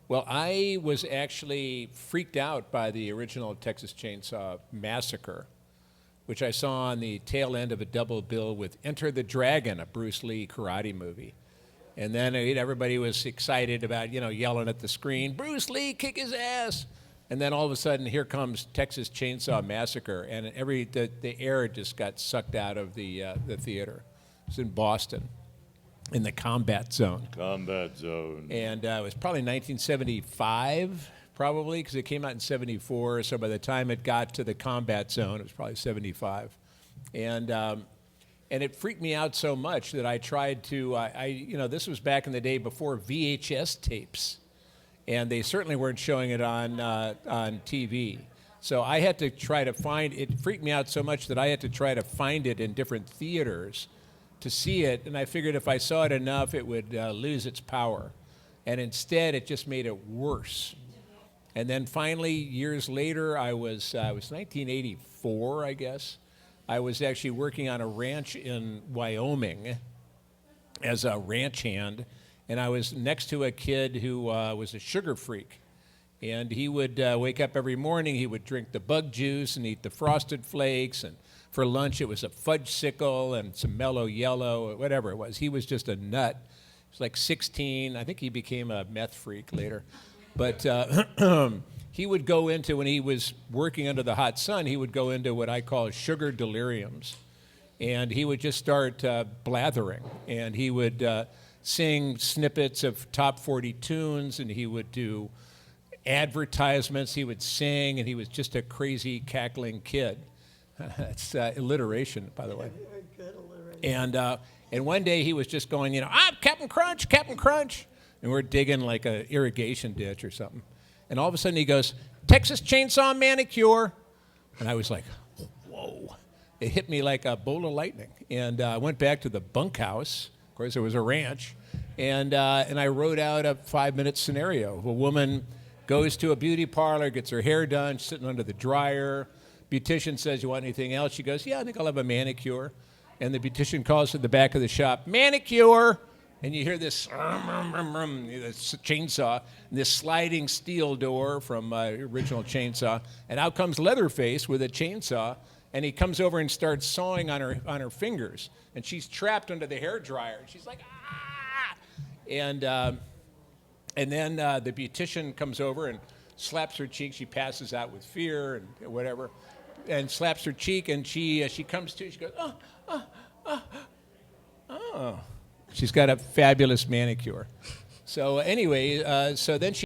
Well, I was actually freaked out by the original Texas Chainsaw Massacre, which I saw on the tail end of a double bill with Enter the Dragon, a Bruce Lee karate movie. And then everybody was excited about, yelling at the screen, Bruce Lee, kick his ass. And then all of a sudden, here comes Texas Chainsaw Massacre, and the air just got sucked out of the theater. It was in Boston, in the combat zone. Combat zone. And it was probably 1975, probably, because it came out in 74. So by the time it got to the combat zone, it was probably 75. And it freaked me out so much that I tried to, this was back in the day before VHS tapes. And they certainly weren't showing it on TV. So I had to try to find, it freaked me out so much that I had to try to find it in different theaters to see it. And I figured if I saw it enough, it would lose its power. And instead, it just made it worse. And then finally, years later, I was 1984, I guess. I was actually working on a ranch in Wyoming as a ranch hand, and I was next to a kid who was a sugar freak. And he would wake up every morning, he would drink the bug juice and eat the Frosted Flakes, and for lunch it was a fudge-sickle and some Mellow Yellow, or whatever it was. He was just a nut. He was like 16. I think he became a meth freak later. But he would go into, when he was working under the hot sun, he would go into what I call sugar deliriums. And he would just start blathering. And he would sing snippets of top 40 tunes, and he would do advertisements. He would sing, and he was just a crazy, cackling kid. That's alliteration, by the way. Good alliteration. And one day he was just going, Captain Crunch, Captain Crunch. And we're digging like an irrigation ditch or something. And all of a sudden he goes, Texas Chainsaw Manicure. And I was like, whoa. It hit me like a bolt of lightning. And I went back to the bunkhouse. Of course, there was a ranch. And I wrote out a 5-minute scenario. A woman goes to a beauty parlor, gets her hair done, sitting under the dryer. Beautician says, you want anything else? She goes, yeah, I think I'll have a manicure. And the beautician calls to the back of the shop, manicure. And you hear this chainsaw, and this sliding steel door from original Chainsaw. And out comes Leatherface with a chainsaw, and he comes over and starts sawing on her fingers. And she's trapped under the hair dryer. And she's like, ah! And then the beautician comes over and slaps her cheek. She passes out with fear and whatever, and slaps her cheek. And she comes to. She goes, oh. She's got a fabulous manicure. So anyway, so then she